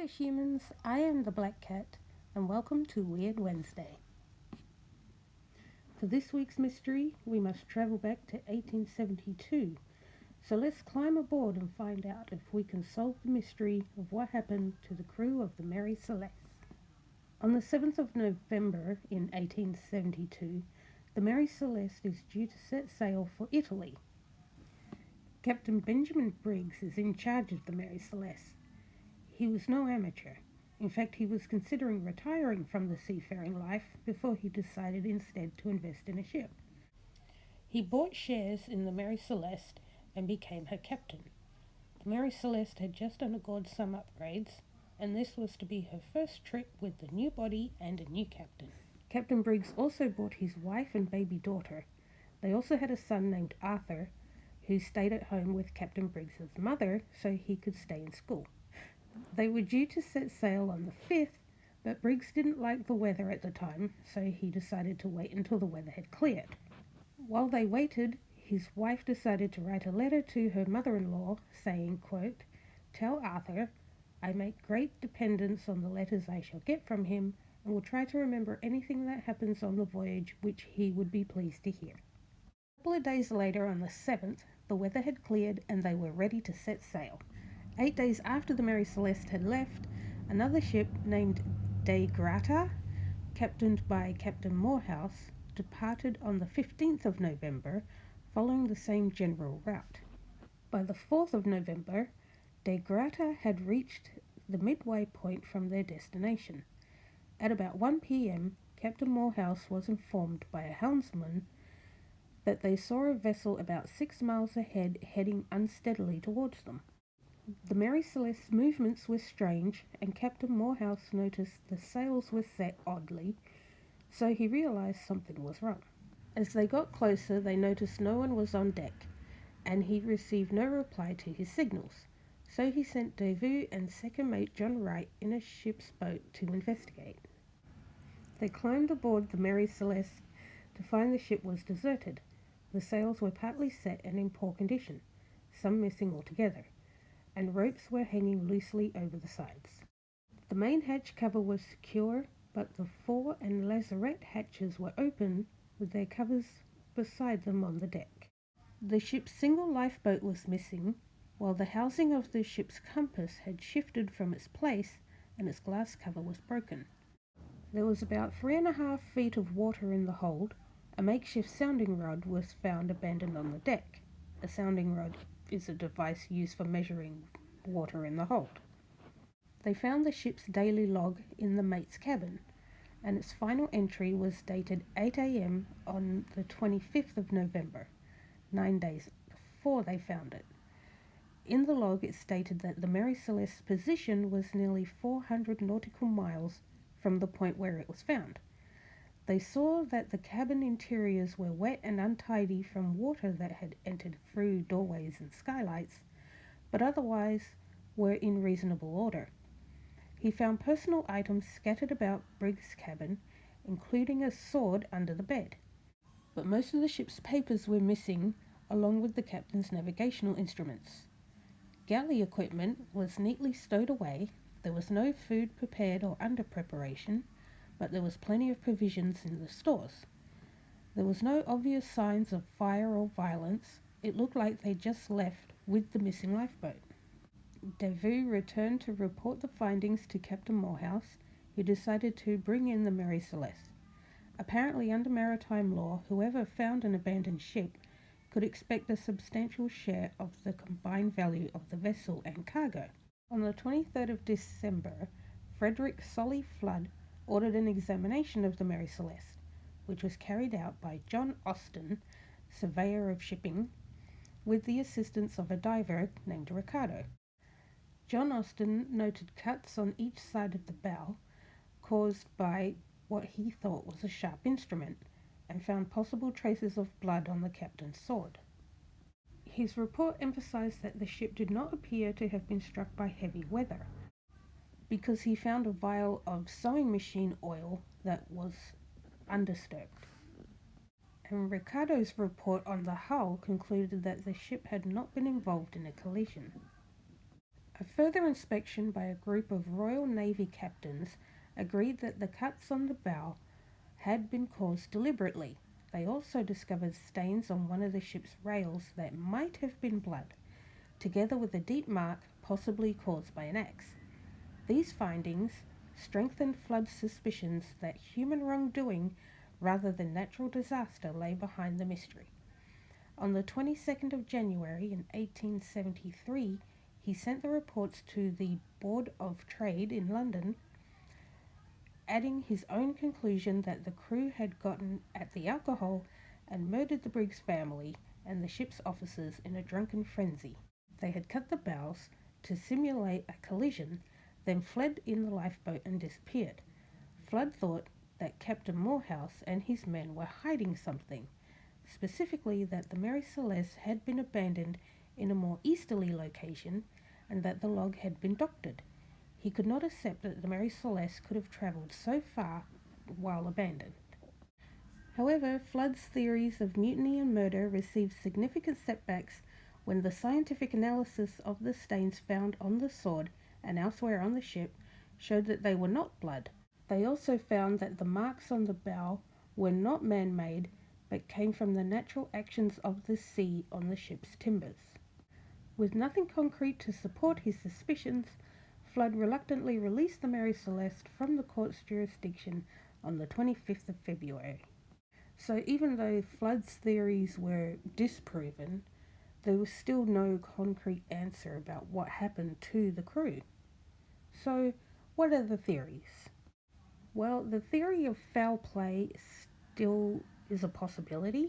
Hello humans, I am the Black Cat and welcome to Weird Wednesday. For this week's mystery, we must travel back to 1872. So let's climb aboard and find out if we can solve the mystery of what happened to the crew of the Mary Celeste. On the 7th of November in 1872, the Mary Celeste is due to set sail for Italy. Captain Benjamin Briggs is in charge of the Mary Celeste. He was no amateur. In fact, he was considering retiring from the seafaring life before he decided instead to invest in a ship. He bought shares in the Mary Celeste and became her captain. The Mary Celeste had just undergone some upgrades, and this was to be her first trip with the new body and a new captain. Captain Briggs also bought his wife and baby daughter. They also had a son named Arthur, who stayed at home with Captain Briggs's mother so he could stay in school. They were due to set sail on the 5th, but Briggs didn't like the weather at the time, so he decided to wait until the weather had cleared. While they waited, his wife decided to write a letter to her mother-in-law saying, quote, "Tell Arthur, I make great dependence on the letters I shall get from him, and will try to remember anything that happens on the voyage which he would be pleased to hear." A couple of days later, on the 7th, the weather had cleared and they were ready to set sail. 8 days after the Mary Celeste had left, another ship named De Grata, captained by Captain Morehouse, departed on the 15th of November, following the same general route. By the 4th of November, De Grata had reached the midway point from their destination. At about 1 p.m., Captain Morehouse was informed by a helmsman that they saw a vessel about 6 miles ahead heading unsteadily towards them. The Mary Celeste's movements were strange, and Captain Morehouse noticed the sails were set oddly, so he realized something was wrong. As they got closer, they noticed no one was on deck, and he received no reply to his signals, so he sent Devou and second mate John Wright in a ship's boat to investigate. They climbed aboard the Mary Celeste to find the ship was deserted. The sails were partly set and in poor condition, some missing altogether, and ropes were hanging loosely over the sides. The main hatch cover was secure, but the fore and lazarette hatches were open with their covers beside them on the deck. The ship's single lifeboat was missing, while the housing of the ship's compass had shifted from its place and its glass cover was broken. There was about 3.5 feet of water in the hold. A makeshift sounding rod was found abandoned on the deck. A sounding rod is a device used for measuring water in the hold. They found the ship's daily log in the mate's cabin, and its final entry was dated 8 a.m. on the 25th of November, 9 days before they found it. In the log it stated that the Mary Celeste's position was nearly 400 nautical miles from the point where it was found. They saw that the cabin interiors were wet and untidy from water that had entered through doorways and skylights, but otherwise were in reasonable order. He found personal items scattered about Briggs' cabin, including a sword under the bed. But most of the ship's papers were missing, along with the captain's navigational instruments. Galley equipment was neatly stowed away. There was no food prepared or under preparation, but there was plenty of provisions in the stores. There was no obvious signs of fire or violence. It looked like they just left with the missing lifeboat. Devou returned to report the findings to Captain Morehouse, who decided to bring in the Mary Celeste. Apparently, under maritime law, whoever found an abandoned ship could expect a substantial share of the combined value of the vessel and cargo. On the 23rd of December, Frederick Solly Flood ordered an examination of the Mary Celeste, which was carried out by John Austin, surveyor of shipping, with the assistance of a diver named Ricardo. John Austin noted cuts on each side of the bow caused by what he thought was a sharp instrument, and found possible traces of blood on the captain's sword. His report emphasized that the ship did not appear to have been struck by heavy weather, because he found a vial of sewing machine oil that was undisturbed. And Ricardo's report on the hull concluded that the ship had not been involved in a collision. A further inspection by a group of Royal Navy captains agreed that the cuts on the bow had been caused deliberately. They also discovered stains on one of the ship's rails that might have been blood, together with a deep mark possibly caused by an axe. These findings strengthened Flood's suspicions that human wrongdoing rather than natural disaster lay behind the mystery. On the 22nd of January in 1873, he sent the reports to the Board of Trade in London, adding his own conclusion that the crew had gotten at the alcohol and murdered the Briggs family and the ship's officers in a drunken frenzy. They had cut the bows to simulate a collision, then fled in the lifeboat and disappeared. Flood thought that Captain Morehouse and his men were hiding something, specifically that the Mary Celeste had been abandoned in a more easterly location and that the log had been doctored. He could not accept that the Mary Celeste could have travelled so far while abandoned. However, Flood's theories of mutiny and murder received significant setbacks when the scientific analysis of the stains found on the sword and elsewhere on the ship showed that they were not blood. They also found that the marks on the bow were not man-made, but came from the natural actions of the sea on the ship's timbers. With nothing concrete to support his suspicions, Flood reluctantly released the Mary Celeste from the court's jurisdiction on the 25th of February. So even though Flood's theories were disproven, there was still no concrete answer about what happened to the crew. So what are the theories? Well, the theory of foul play still is a possibility.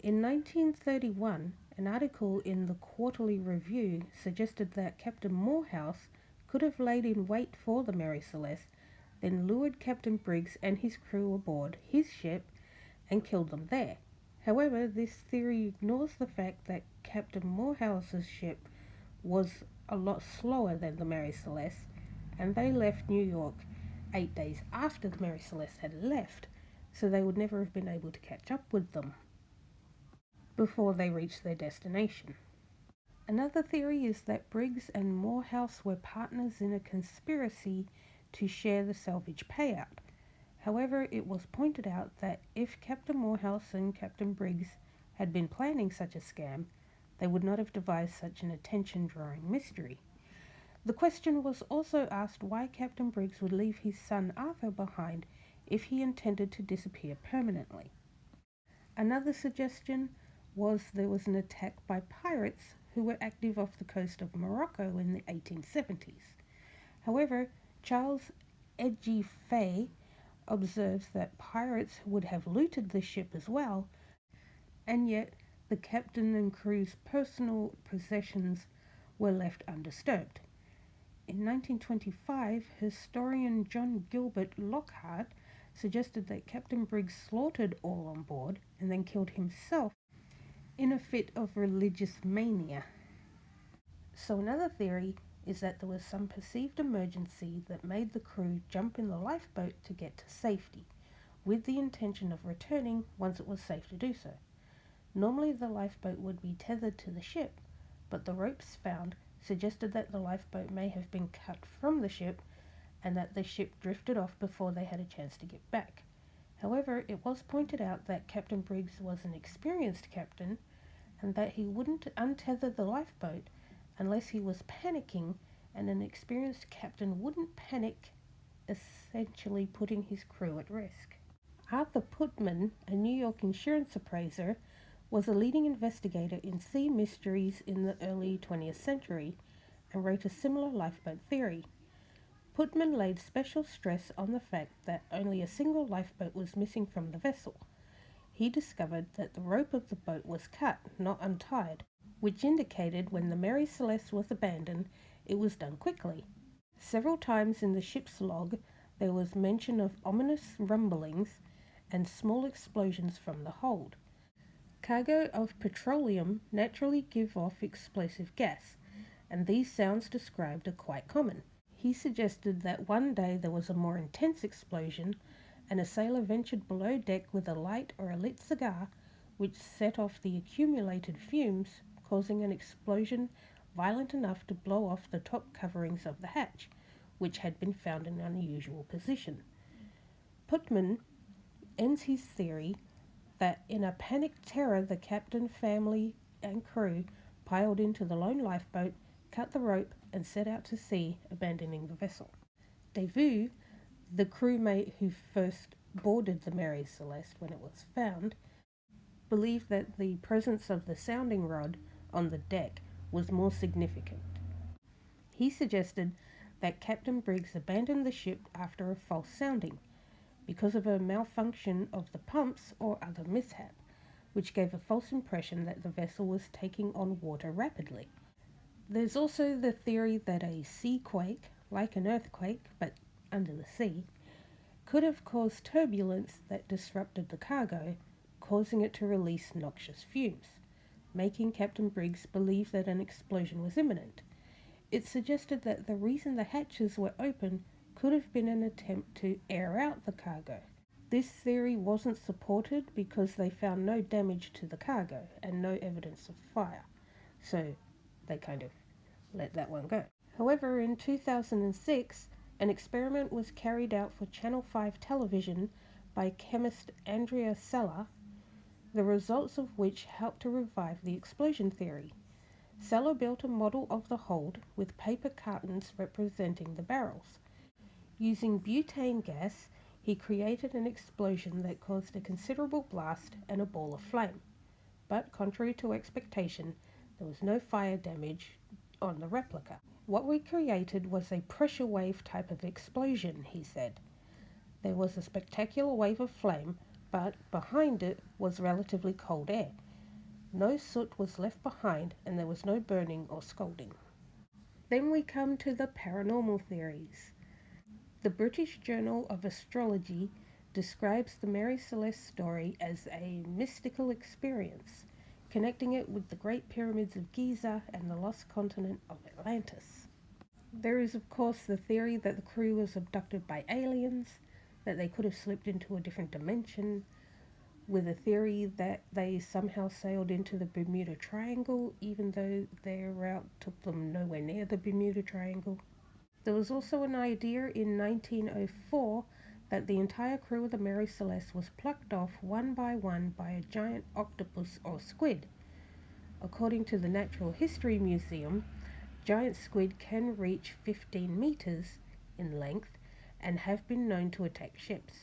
In 1931, an article in the Quarterly Review suggested that Captain Morehouse could have laid in wait for the Mary Celeste, then lured Captain Briggs and his crew aboard his ship and killed them there. However, this theory ignores the fact that Captain Morehouse's ship was a lot slower than the Mary Celeste, and they left New York 8 days after the Mary Celeste had left, so they would never have been able to catch up with them before they reached their destination. Another theory is that Briggs and Morehouse were partners in a conspiracy to share the salvage payout. However, it was pointed out that if Captain Morehouse and Captain Briggs had been planning such a scam, they would not have devised such an attention-drawing mystery. The question was also asked why Captain Briggs would leave his son Arthur behind if he intended to disappear permanently. Another suggestion was there was an attack by pirates who were active off the coast of Morocco in the 1870s. However, Charles Edgy Fay observes that pirates would have looted the ship as well, and yet the captain and crew's personal possessions were left undisturbed. In 1925, historian John Gilbert Lockhart suggested that Captain Briggs slaughtered all on board and then killed himself in a fit of religious mania. So another theory is that there was some perceived emergency that made the crew jump in the lifeboat to get to safety, with the intention of returning once it was safe to do so. Normally the lifeboat would be tethered to the ship, but the ropes found suggested that the lifeboat may have been cut from the ship and that the ship drifted off before they had a chance to get back. However, it was pointed out that Captain Briggs was an experienced captain and that he wouldn't untether the lifeboat unless he was panicking, and an experienced captain wouldn't panic, essentially putting his crew at risk. Arthur Putman, a New York insurance appraiser, was a leading investigator in sea mysteries in the early 20th century and wrote a similar lifeboat theory. Putman laid special stress on the fact that only a single lifeboat was missing from the vessel. He discovered that the rope of the boat was cut, not untied, which indicated when the Mary Celeste was abandoned, it was done quickly. Several times in the ship's log, there was mention of ominous rumblings and small explosions from the hold. Cargo of petroleum naturally give off explosive gas, and these sounds described are quite common. He suggested that one day there was a more intense explosion, and a sailor ventured below deck with a light or a lit cigar, which set off the accumulated fumes, causing an explosion violent enough to blow off the top coverings of the hatch, which had been found in an unusual position. Putman ends his theory that in a panicked terror the captain, family, and crew piled into the lone lifeboat, cut the rope, and set out to sea, abandoning the vessel. Devu, the crewmate who first boarded the Mary Celeste when it was found, believed that the presence of the sounding rod on the deck was more significant. He suggested that Captain Briggs abandoned the ship after a false sounding, because of a malfunction of the pumps or other mishap, which gave a false impression that the vessel was taking on water rapidly. There's also the theory that a sea quake, like an earthquake but under the sea, could have caused turbulence that disrupted the cargo, causing it to release noxious fumes, making Captain Briggs believe that an explosion was imminent. It suggested that the reason the hatches were open could have been an attempt to air out the cargo. This theory wasn't supported because they found no damage to the cargo and no evidence of fire, so they kind of let that one go. However, in 2006, an experiment was carried out for Channel 5 television by chemist Andrea Sella, the results of which helped to revive the explosion theory. Sella built a model of the hold with paper cartons representing the barrels. Using butane gas, he created an explosion that caused a considerable blast and a ball of flame. But contrary to expectation, there was no fire damage on the replica. What we created was a pressure wave type of explosion, he said. There was a spectacular wave of flame, but behind it was relatively cold air. No soot was left behind, and there was no burning or scalding. Then we come to the paranormal theories. The British Journal of Astrology describes the Mary Celeste story as a mystical experience, connecting it with the Great Pyramids of Giza and the lost continent of Atlantis. There is, of course, the theory that the crew was abducted by aliens, that they could have slipped into a different dimension, with a theory that they somehow sailed into the Bermuda Triangle, even though their route took them nowhere near the Bermuda Triangle. There was also an idea in 1904 that the entire crew of the Mary Celeste was plucked off one by a giant octopus or squid. According to the Natural History Museum, giant squid can reach 15 meters in length and have been known to attack ships.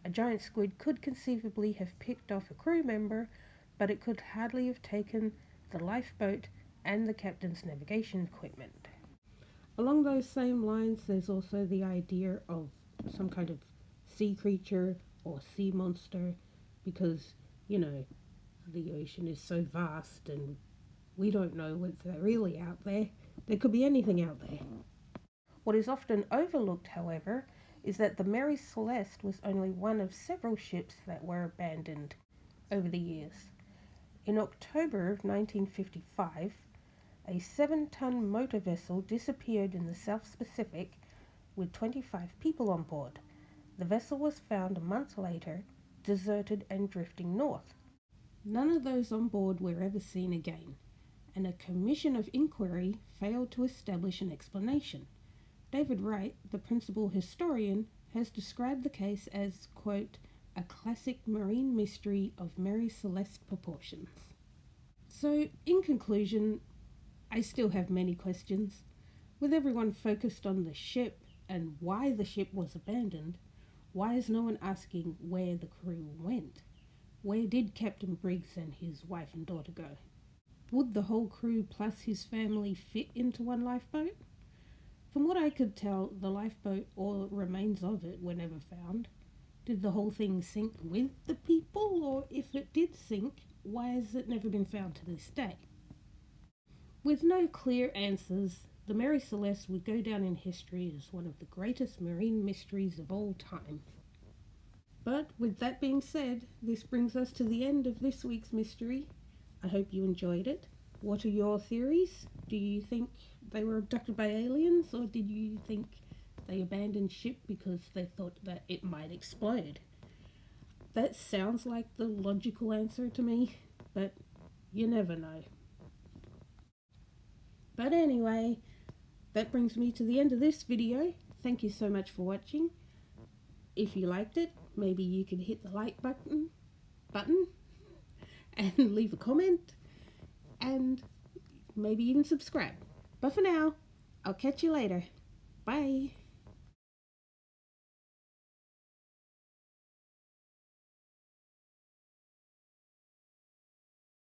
A giant squid could conceivably have picked off a crew member, but it could hardly have taken the lifeboat and the captain's navigation equipment. Along those same lines, there's also the idea of some kind of sea creature or sea monster, because, the ocean is so vast and we don't know what's really out there. There could be anything out there. What is often overlooked, however, is that the Mary Celeste was only one of several ships that were abandoned over the years. In October 1955, a 7-ton motor vessel disappeared in the South Pacific with 25 people on board. The vessel was found a month later, deserted and drifting north. None of those on board were ever seen again, and a commission of inquiry failed to establish an explanation. David Wright, the principal historian, has described the case as, quote, a classic marine mystery of Mary Celeste proportions. So, in conclusion, I still have many questions. With everyone focused on the ship and why the ship was abandoned, why is no one asking where the crew went? Where did Captain Briggs and his wife and daughter go? Would the whole crew plus his family fit into one lifeboat? From what I could tell, the lifeboat or remains of it were never found. Did the whole thing sink with the people, or if it did sink, why has it never been found to this day? With no clear answers, the Mary Celeste would go down in history as one of the greatest marine mysteries of all time. But with that being said, this brings us to the end of this week's mystery. I hope you enjoyed it. What are your theories? Do you think they were abducted by aliens, or did you think they abandoned ship because they thought that it might explode? That sounds like the logical answer to me, but you never know. But anyway, that brings me to the end of this video. Thank you so much for watching. If you liked it, maybe you can hit the like button and leave a comment and maybe even subscribe. But for now, I'll catch you later. Bye.